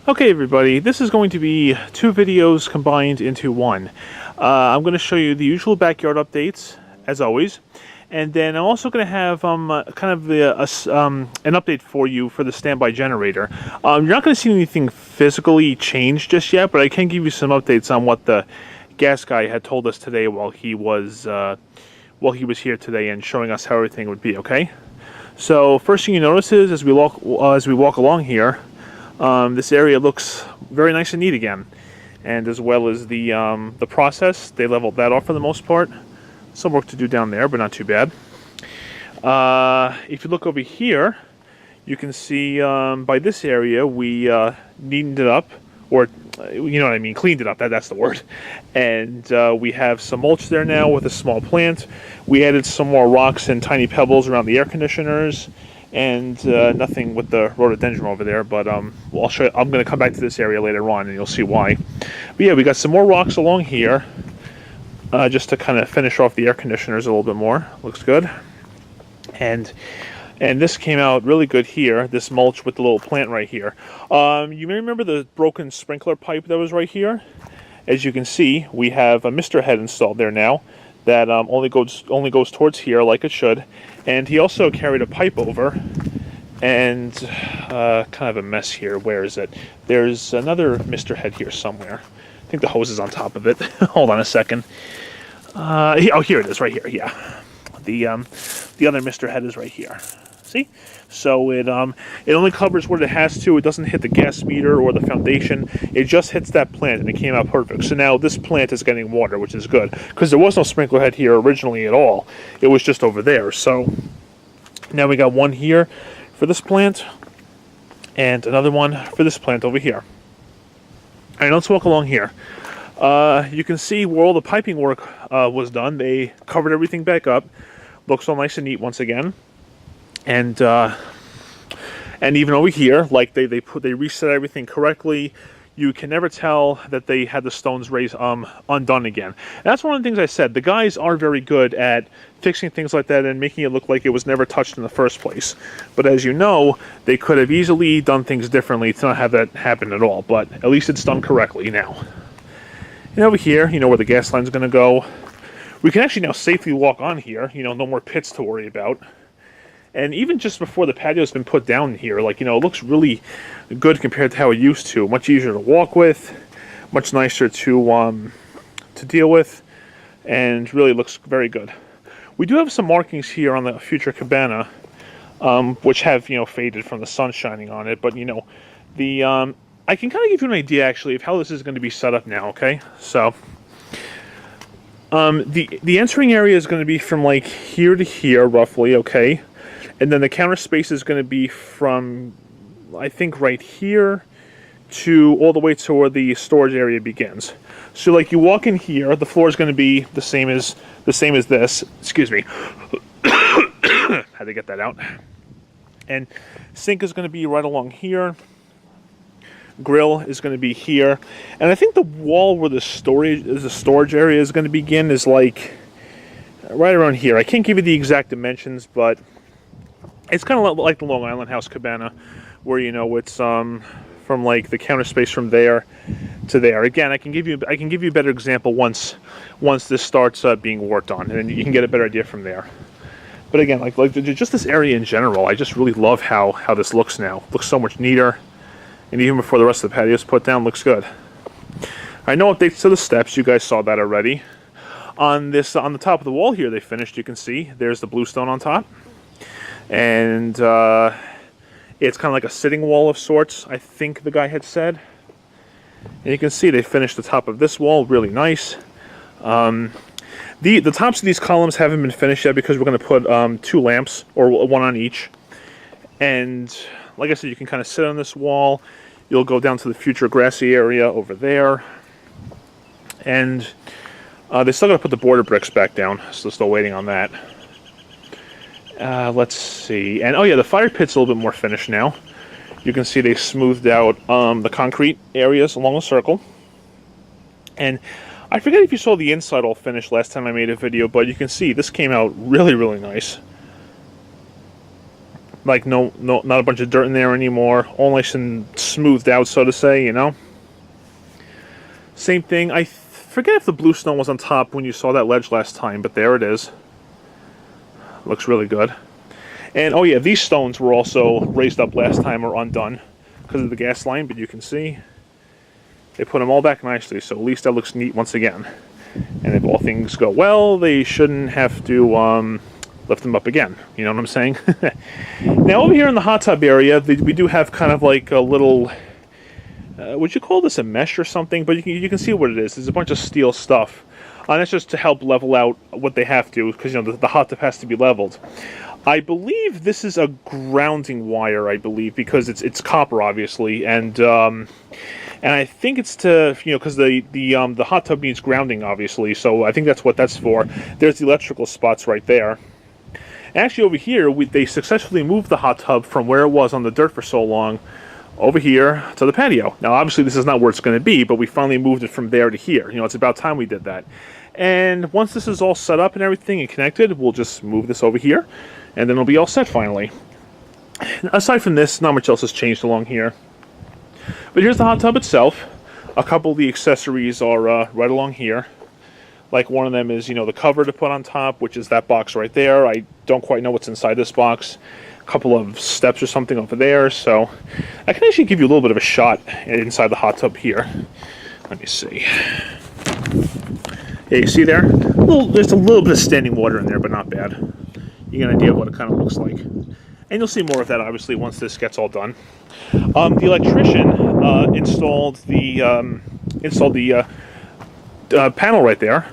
Okay everybody, this is going to be two videos combined into one. I'm going to show you the usual backyard updates, as always, and then I'm also going to have an update for you for the standby generator. You're not going to see anything physically change just yet, but I can give you some updates on what the gas guy had told us today while he was here today and showing us how everything would be. Okay, so first thing you notice is as we walk along here. This area looks very nice and neat again, and as well as the process, they leveled that off for the most part. Some work to do down there, but not too bad. If you look over here, you can see by this area we neatened it up, or you know what I mean, cleaned it up. That's the word. And we have some mulch there now with a small plant. We added some more rocks and tiny pebbles around the air conditioners. And nothing with the rhododendron over there, but I'll show you. I'm going to come back to this area later on, and you'll see why. But yeah, we got some more rocks along here, just to kind of finish off the air conditioners a little bit more. Looks good. And this came out really good here. This mulch with the little plant right here. You may remember the broken sprinkler pipe that was right here. As you can see, we have a Mr. head installed there now. That only goes towards here like it should, and he also carried a pipe over, and kind of a mess here. Where is it? There's another Mr. head here somewhere. I think the hose is on top of it. Hold on a second. Oh, here it is, right here. Yeah, the other Mr. head is right here. See? So it only covers what it has to. It doesn't hit the gas meter or the foundation. It just hits that plant, and it came out perfect. So now this plant is getting water, which is good, because there was no sprinkler head here originally at all. It was just over there. So now we got one here for this plant, and another one for this plant over here. All right, let's walk along here. You can see where all the piping work was done. They covered everything back up. Looks all nice and neat once again. And even over here, like they reset everything correctly. You can never tell that they had the stones raised undone again. And that's one of the things I said. The guys are very good at fixing things like that and making it look like it was never touched in the first place. But as you know, they could have easily done things differently to not have that happen at all. But at least it's done correctly now. And over here, you know where the gas line's going to go. We can actually now safely walk on here. You know, no more pits to worry about. And even just before the patio's been put down here, like, you know, it looks really good compared to how it used to. Much easier to walk with, much nicer to deal with, and really looks very good. We do have some markings here on the future cabana, which have, you know, faded from the sun shining on it. But, you know, I can kind of give you an idea, actually, of how this is going to be set up now, okay? So, the entering area is going to be from, like, here to here, roughly, okay? And then the counter space is going to be from, I think, right here to all the way to where the storage area begins. So, like, you walk in here, the floor is going to be the same as this. Excuse me. Had to get that out. And sink is going to be right along here. Grill is going to be here, and I think the wall where the storage area is going to begin is like right around here. I can't give you the exact dimensions, but it's kind of like the Long Island house cabana, where, you know, it's from like the counter space from there to there. Again, I can give you a better example once this starts being worked on, and then you can get a better idea from there. But again, like just this area in general, I just really love how this looks now. It looks so much neater, and even before the rest of the patio is put down, looks good. I know updates to the steps. You guys saw that already. On the top of the wall here, they finished. You can see there's the bluestone on top. And it's kind of like a sitting wall of sorts, I think the guy had said. And you can see they finished the top of this wall really nice. The tops of these columns haven't been finished yet because we're going to put 2 lamps, or one on each. And like I said, you can kind of sit on this wall. You'll go down to the future grassy area over there. And they still got to put the border bricks back down, so still waiting on that. Let's see. And oh yeah, the fire pit's a little bit more finished now. You can see they smoothed out the concrete areas along the circle. And I forget if you saw the inside all finished last time I made a video, but you can see this came out really, really nice. like not a bunch of dirt in there anymore. All nice and smoothed out, so to say, you know. Same thing. I forget if the bluestone was on top when you saw that ledge last time, but there it is. Looks really good. And oh yeah, these stones were also raised up last time or undone because of the gas line, but you can see they put them all back nicely, so at least that looks neat once again. And if all things go well, they shouldn't have to lift them up again. You know what I'm saying? Now over here in the hot tub area, we do have kind of like a little, would you call this a mesh or something? But you can see what it is. There's a bunch of steel stuff. And that's just to help level out what they have to, because you know the hot tub has to be leveled. I believe this is a grounding wire, I believe, because it's copper, obviously, and I think it's to, you know, because the hot tub needs grounding, obviously, so I think that's what that's for. There's the electrical spots right there. Actually, over here, they successfully moved the hot tub from where it was on the dirt for so long over here to the patio. Now, obviously, this is not where it's going to be, but we finally moved it from there to here. You know, it's about time we did that. And once this is all set up and everything and connected, we'll just move this over here, and then it'll be all set finally. Aside from this, not much else has changed along here. But here's the hot tub itself. A couple of the accessories are right along here. Like one of them is, you know, the cover to put on top, which is that box right there. I don't quite know what's inside this box. A couple of steps or something over there. So I can actually give you a little bit of a shot inside the hot tub here. Let me see. Yeah, you see there? There's a little bit of standing water in there, but not bad. You get an idea of what it kind of looks like. And you'll see more of that, obviously, once this gets all done. The electrician installed the panel right there.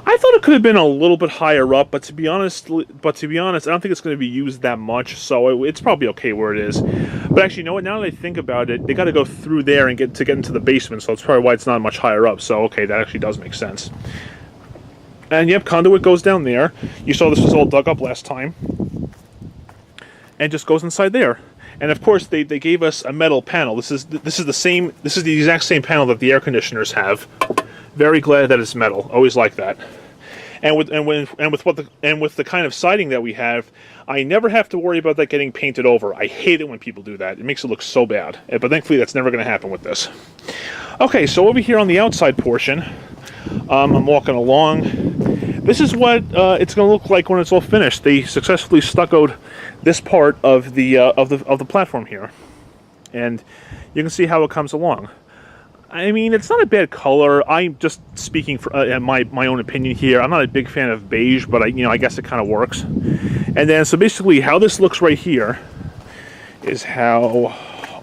I thought it could have been a little bit higher up, but to be honest, I don't think it's going to be used that much, so it's probably okay where it is. But actually, you know what? Now that I think about it, they got to go through there and get into the basement, so that's probably why it's not much higher up. So okay, that actually does make sense. And yep, conduit goes down there. You saw this was all dug up last time, and just goes inside there. And of course, they gave us a metal panel. This is the exact same panel that the air conditioners have. Very glad that it's metal. Always like that. And with the kind of siding that we have, I never have to worry about that getting painted over. I hate it when people do that. It makes it look so bad. But thankfully, that's never going to happen with this. Okay, so over here on the outside portion, I'm walking along. This is what it's going to look like when it's all finished. They successfully stuccoed this part of the platform here, and you can see how it comes along. I mean, it's not a bad color. I'm just speaking for my own opinion here. I'm not a big fan of beige, but I guess it kind of works. And then, so basically, how this looks right here is how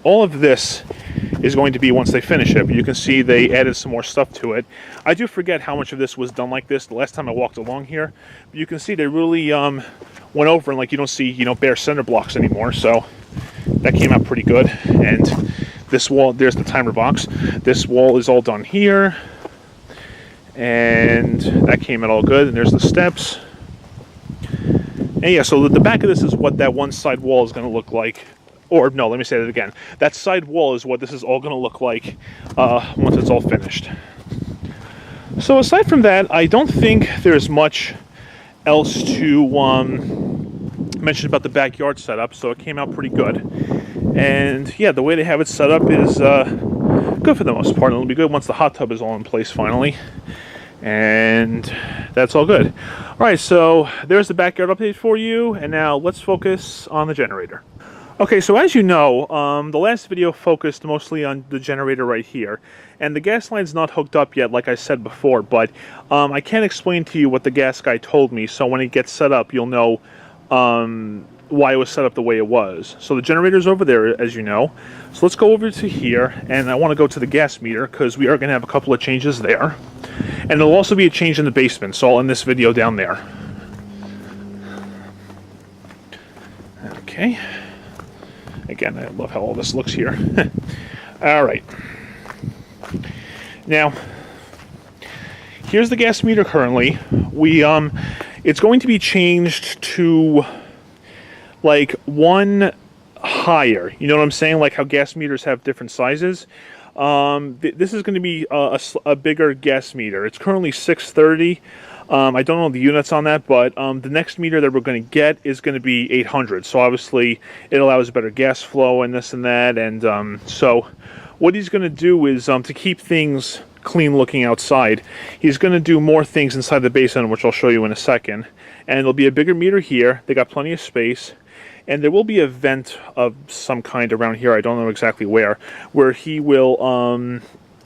all of this is going to be once they finish it. But you can see they added some more stuff to it. I do forget how much of this was done like this the last time I walked along here. But you can see they really went over, and like you don't see bare center blocks anymore. So that came out pretty good. And this wall, there's the timer box. This wall is all done here, and that came out all good. And there's the steps. And yeah, so the back of this is what that one side wall is going to look like. Or no, let me say that again. That side wall is what this is all going to look like once it's all finished. So aside from that, I don't think there's much else to mention about the backyard setup. So it came out pretty good. And yeah, the way they have it set up is good for the most part. It'll be good once the hot tub is all in place finally. And that's all good. All right, so there's the backyard update for you. And now let's focus on the generator. Okay, so as you know, the last video focused mostly on the generator right here. And the gas line's not hooked up yet, like I said before. But I can't explain to you what the gas guy told me. So when it gets set up, you'll know why it was set up the way it was. So the generator's over there, as you know. So let's go over to here, and I want to go to the gas meter because we are going to have a couple of changes there. And there'll also be a change in the basement, so I'll end this video down there. Okay. Again, I love how all this looks here. All right. Now, here's the gas meter currently. It's going to be changed to like one higher. You know what I'm saying? Like how gas meters have different sizes. This is going to be a bigger gas meter. It's currently 630. I don't know the units on that, but the next meter that we're going to get is going to be 800. So obviously it allows better gas flow and this and that. And so what he's going to do is to keep things clean looking outside, he's going to do more things inside the basin, which I'll show you in a second. And there'll be a bigger meter here. They got plenty of space. And there will be a vent of some kind around here. I don't know exactly where he will,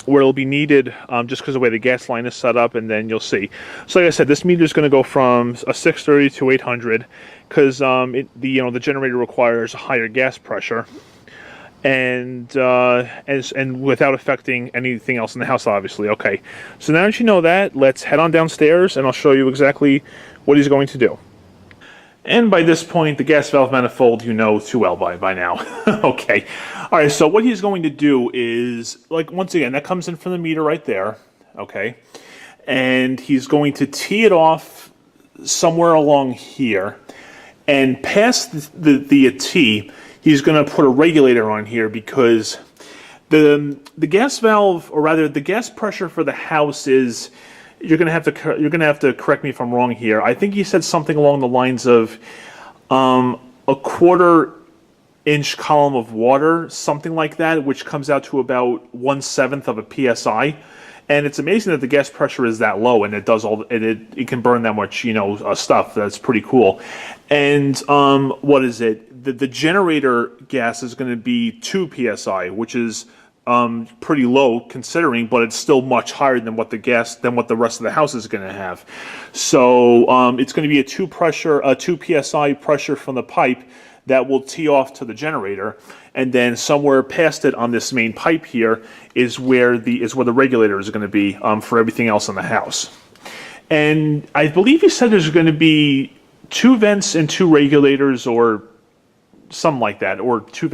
where it'll be needed just because of the way the gas line is set up, and then you'll see. So like I said, this meter is going to go from a 630 to 800 because the generator requires a higher gas pressure. And without affecting anything else in the house, obviously. Okay, so now that you know that, let's head on downstairs and I'll show you exactly what he's going to do. And by this point, the gas valve manifold you know too well by now. Okay, all right, so what he's going to do is, like, once again, that comes in from the meter right there, okay? And he's going to tee it off somewhere along here, and past the tee, he's going to put a regulator on here because the gas valve, or rather the gas pressure for the house is, you're going to have to correct me if I'm wrong here. I think he said something along the lines of a 1/4-inch column of water, something like that, which comes out to about 1/7 of a psi. And it's amazing that the gas pressure is that low, and it does it can burn that much, stuff. That's pretty cool. And what is it? The generator gas is going to be 2 psi, which is pretty low considering, but it's still much higher than what the rest of the house is going to have. So it's going to be a 2 psi pressure from the pipe that will tee off to the generator, and then somewhere past it on this main pipe here is where the regulator is going to be for everything else in the house. And I believe he said there's going to be 2 vents and 2 regulators, or something like that, or 2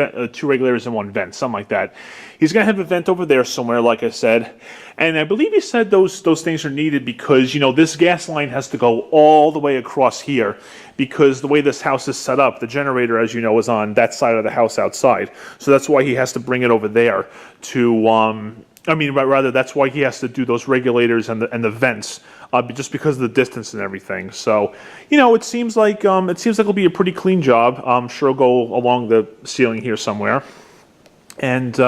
regulators and 1 vent, something like that. He's going to have a vent over there somewhere, like I said, and I believe he said those things are needed because this gas line has to go all the way across here, because the way this house is set up, the generator, as you know, is on that side of the house outside, so that's why he has to bring it over there to that's why he has to do those regulators and the vents, just because of the distance and everything. So, it seems like it'll be a pretty clean job. I'm sure it'll go along the ceiling here somewhere. And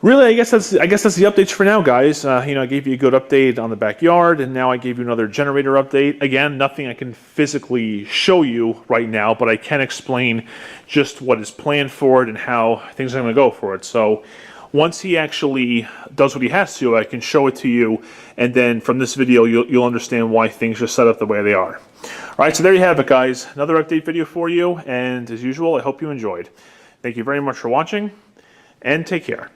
really, I guess that's the updates for now, guys. I gave you a good update on the backyard, and now I gave you another generator update. Again, nothing I can physically show you right now, but I can explain just what is planned for it and how things are going to go for it. So once he actually does what he has to, I can show it to you, and then from this video, you'll understand why things are set up the way they are. All right, so there you have it, guys. Another update video for you, and as usual, I hope you enjoyed. Thank you very much for watching, and take care.